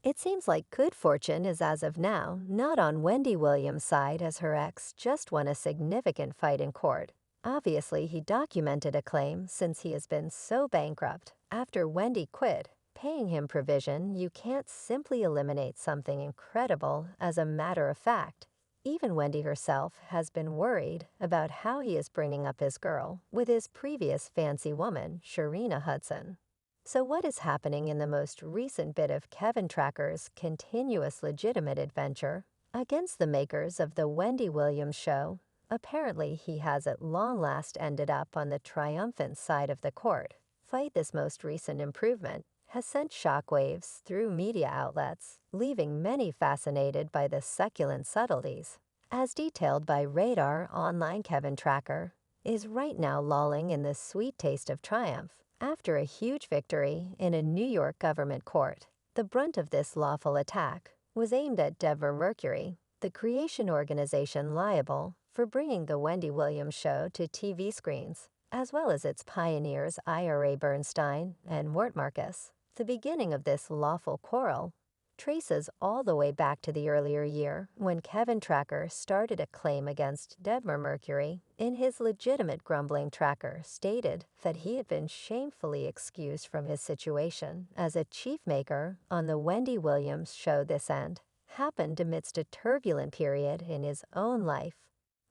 It seems like good fortune is as of now not on Wendy Williams' side as her ex just won a significant fight in court. Obviously, he documented a claim since he has been so bankrupt after Wendy quit, paying him provision you can't simply eliminate something incredible as a matter of fact. Even Wendy herself has been worried about how he is bringing up his girl with his previous fancy woman, Sharina Hudson. So, what is happening in the most recent bit of Kevin Tracker's continuous legitimate adventure against the makers of the Wendy Williams show? Apparently, he has at long last ended up on the triumphant side of the court. Fight this most recent improvement has sent shockwaves through media outlets, leaving many fascinated by the succulent subtleties. As detailed by Radar Online, Kevin Tracker is right now lolling in the sweet taste of triumph after a huge victory in a New York government court. The brunt of this lawful attack was aimed at Deborah Mercury, the creation organization liable for bringing the Wendy Williams show to TV screens, as well as its pioneers Ira Bernstein and Mort Marcus. The beginning of this lawful quarrel traces all the way back to the earlier year when Kevin Tracker started a claim against Deborah Mercury. In his legitimate grumbling, Tracker stated that he had been shamefully excused from his situation as a chief maker on the Wendy Williams show. This end happened amidst a turbulent period in his own life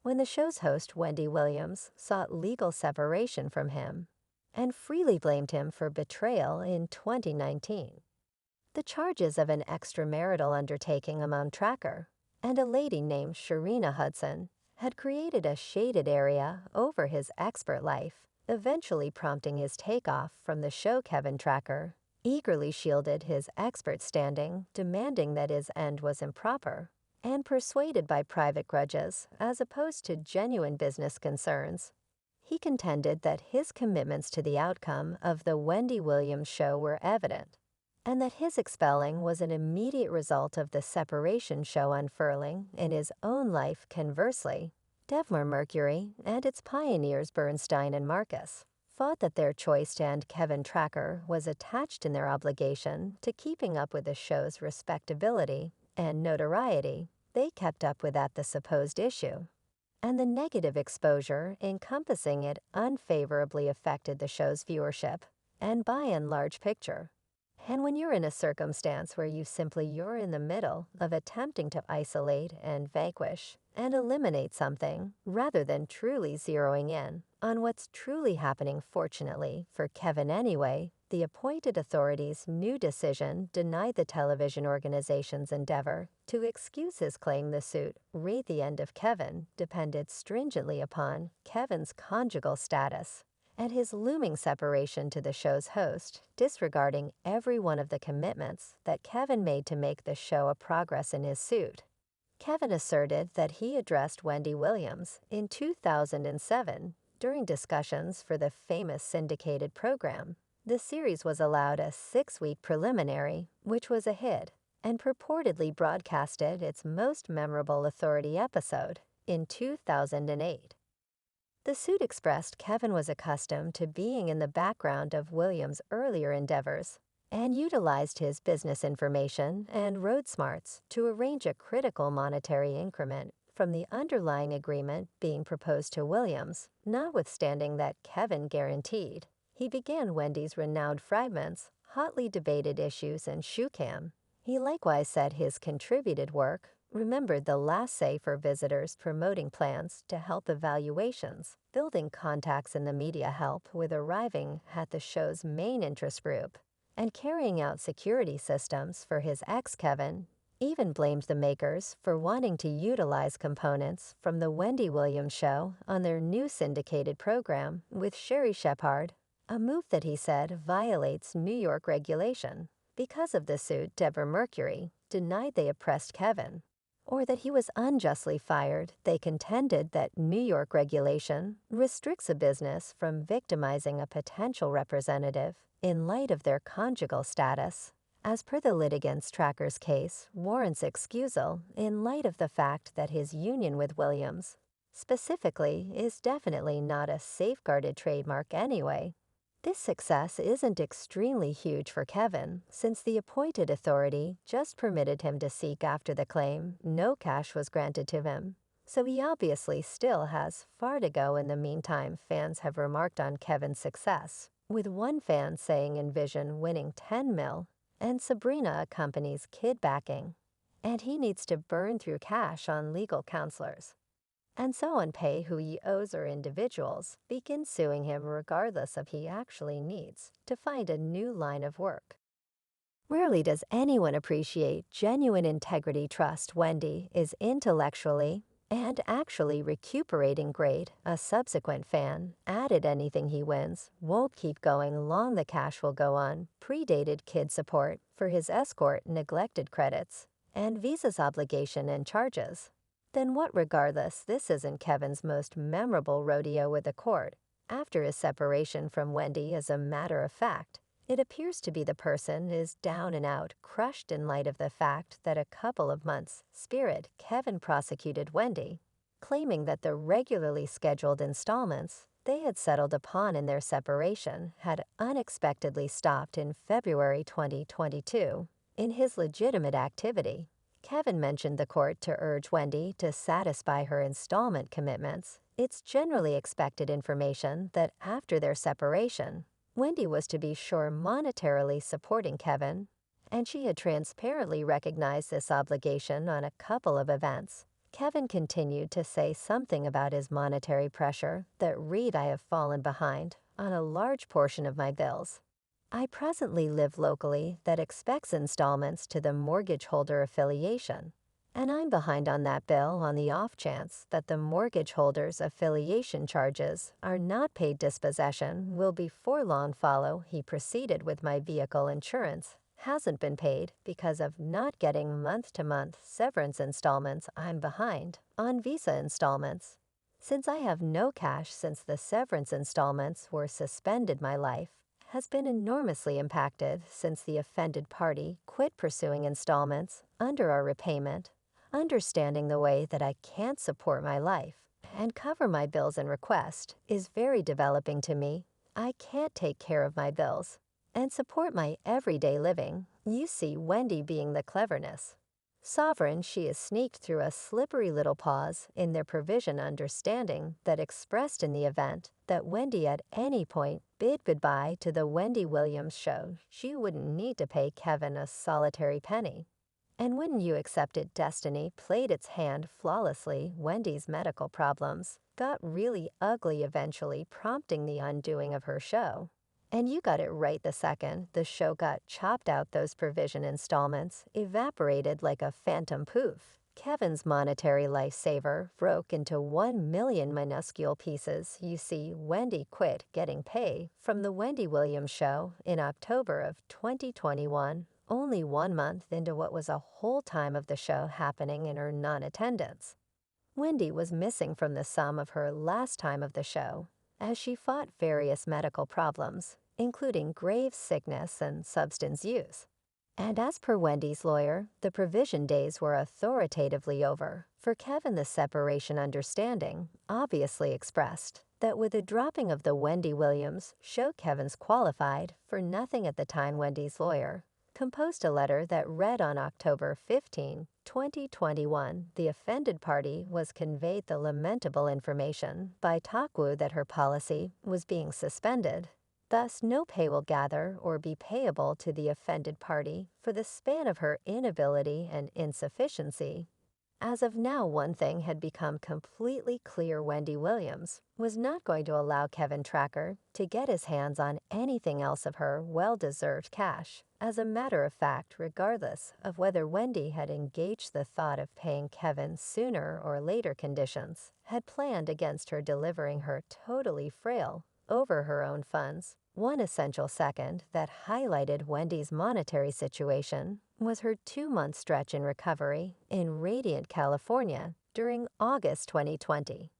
when the show's host, Wendy Williams, sought legal separation from him and freely blamed him for betrayal in 2019. The charges of an extramarital undertaking among Tracker and a lady named Sharina Hudson had created a shaded area over his expert life, eventually prompting his takeoff from the show. Kevin Tracker eagerly shielded his expert standing, demanding that his end was improper, and persuaded by private grudges as opposed to genuine business concerns. He contended that his commitments to the outcome of the Wendy Williams show were evident, and that his expelling was an immediate result of the separation show unfurling in his own life. Conversely, Deborah Mercury and its pioneers Bernstein and Marcus thought that their choice to end Kevin Tracker was attached in their obligation to keeping up with the show's respectability and notoriety. They kept up with the supposed issue, and the negative exposure encompassing it unfavorably affected the show's viewership and by and large picture. And when you're in a circumstance where you're in the middle of attempting to isolate and vanquish and eliminate something rather than truly zeroing in on what's truly happening, fortunately for Kevin anyway, the appointed authority's new decision denied the television organization's endeavor to excuse his claim. The suit read the end of Kevin depended stringently upon Kevin's conjugal status and his looming separation to the show's host, disregarding every one of the commitments that Kevin made to make the show a progress. In his suit, Kevin asserted that he addressed Wendy Williams in 2007 during discussions for the famous syndicated program. The series was allowed a 6-week preliminary, which was a hit, and purportedly broadcasted its most memorable authority episode in 2008. The suit expressed Kevin was accustomed to being in the background of Williams' earlier endeavors and utilized his business information and road smarts to arrange a critical monetary increment from the underlying agreement being proposed to Williams, notwithstanding that Kevin guaranteed he began Wendy's renowned fragments, hotly debated issues, and shoe cam. He likewise said his contributed work remembered the last say for visitors, promoting plans to help evaluations, building contacts in the media, help with arriving at the show's main interest group, and carrying out security systems for his ex. Kevin even blamed the makers for wanting to utilize components from the Wendy Williams show on their new syndicated program with Sherry Shepherd, a move that he said violates New York regulation. Because of the suit, Deborah Mercury denied they oppressed Kevin or that he was unjustly fired. They contended that New York regulation restricts a business from victimizing a potential representative in light of their conjugal status. As per the litigants, Tracker's case warrants excusal in light of the fact that his union with Williams, specifically, is definitely not a safeguarded trademark anyway. This success isn't extremely huge for Kevin, since the appointed authority just permitted him to seek after the claim. No cash was granted to him. So he obviously still has far to go. In the meantime, fans have remarked on Kevin's success, with one fan saying Envision winning 10 mil, and Sabrina accompanies kid backing. And he needs to burn through cash on legal counselors. And so on pay who he owes or individuals begin suing him regardless of he actually needs to find a new line of work. Rarely does anyone appreciate genuine integrity. Trust Wendy is intellectually and actually recuperating great. A subsequent fan added anything he wins won't keep going long, the cash will go on. Predated kid support for his escort, neglected credits, and Visa's obligation and charges. Then what? Regardless, this isn't Kevin's most memorable rodeo with the court. After his separation from Wendy, as a matter of fact, it appears to be the person is down and out, crushed in light of the fact that a couple of months' spirit, Kevin prosecuted Wendy, claiming that the regularly scheduled installments they had settled upon in their separation had unexpectedly stopped in February 2022. In his legitimate activity, Kevin mentioned the court to urge Wendy to satisfy her installment commitments. It's generally expected information that after their separation, Wendy was to be sure monetarily supporting Kevin, and she had transparently recognized this obligation on a couple of events. Kevin continued to say something about his monetary pressure that read, "I have fallen behind on a large portion of my bills. I presently live locally that expects installments to the mortgage holder affiliation, and I'm behind on that bill on the off chance that the mortgage holder's affiliation charges are not paid. Dispossession will before long follow." He proceeded with, "My vehicle insurance hasn't been paid because of not getting month-to-month severance installments. I'm behind on Visa installments. Since I have no cash since the severance installments were suspended, my life has been enormously impacted since the offended party quit pursuing installments under our repayment. Understanding the way that I can't support my life and cover my bills and request is very developing to me. I can't take care of my bills and support my everyday living." You see Wendy being the cleverness sovereign she is sneaked through a slippery little pause in their provision, understanding that expressed in the event that Wendy at any point bid goodbye to the Wendy Williams show, she wouldn't need to pay Kevin a solitary penny. And wouldn't you accept it? Destiny played its hand flawlessly. Wendy's medical problems got really ugly eventually, prompting the undoing of her show. And you got it right the second the show got chopped out. Those provision installments evaporated like a phantom poof. Kevin's monetary lifesaver broke into 1 million minuscule pieces. You see, Wendy quit getting pay from the Wendy Williams show in October of 2021, only 1 month into what was a whole time of the show happening in her non-attendance. Wendy was missing from the sum of her last time of the show, as she fought various medical problems, including grave sickness and substance use. And as per Wendy's lawyer, the provision days were authoritatively over. For Kevin, the separation understanding obviously expressed that with the dropping of the Wendy Williams show, Kevin's qualified for nothing. At the time, Wendy's lawyer composed a letter that read, on October 15, 2021, the offended party was conveyed the lamentable information by Takwu that her policy was being suspended. Thus, no pay will gather or be payable to the offended party for the span of her inability and insufficiency. As of now, one thing had become completely clear: Wendy Williams was not going to allow Kevin Tracker to get his hands on anything else of her well-deserved cash. As a matter of fact, regardless of whether Wendy had engaged the thought of paying Kevin sooner or later, conditions had planned against her delivering her totally frail over her own funds. One essential second that highlighted Wendy's monetary situation was her 2-month stretch in recovery in Radiant, California during August 2020.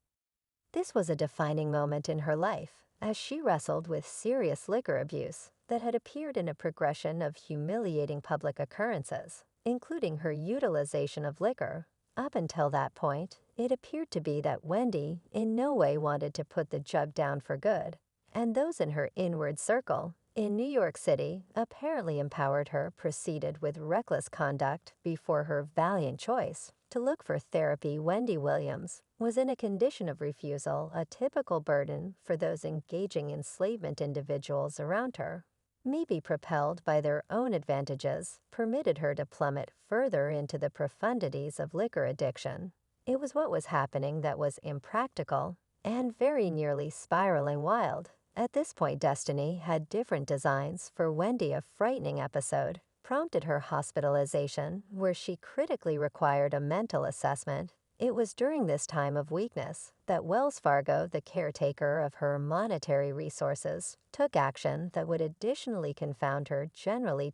This was a defining moment in her life as she wrestled with serious liquor abuse that had appeared in a progression of humiliating public occurrences, including her utilization of liquor. Up until that point, it appeared to be that Wendy in no way wanted to put the jug down for good, and those in her inward circle in New York City apparently empowered her proceeded with reckless conduct before her valiant choice to look for therapy. Wendy Williams was in a condition of refusal, a typical burden for those engaging enslavement individuals around her. Maybe propelled by their own advantages, permitted her to plummet further into the profundities of liquor addiction. It was what was happening that was impractical and very nearly spiraling wild. At this point, destiny had different designs for Wendy. A frightening episode prompted her hospitalization, where she critically required a mental assessment. It was during this time of weakness that Wells Fargo, the caretaker of her monetary resources, took action that would additionally confound her generally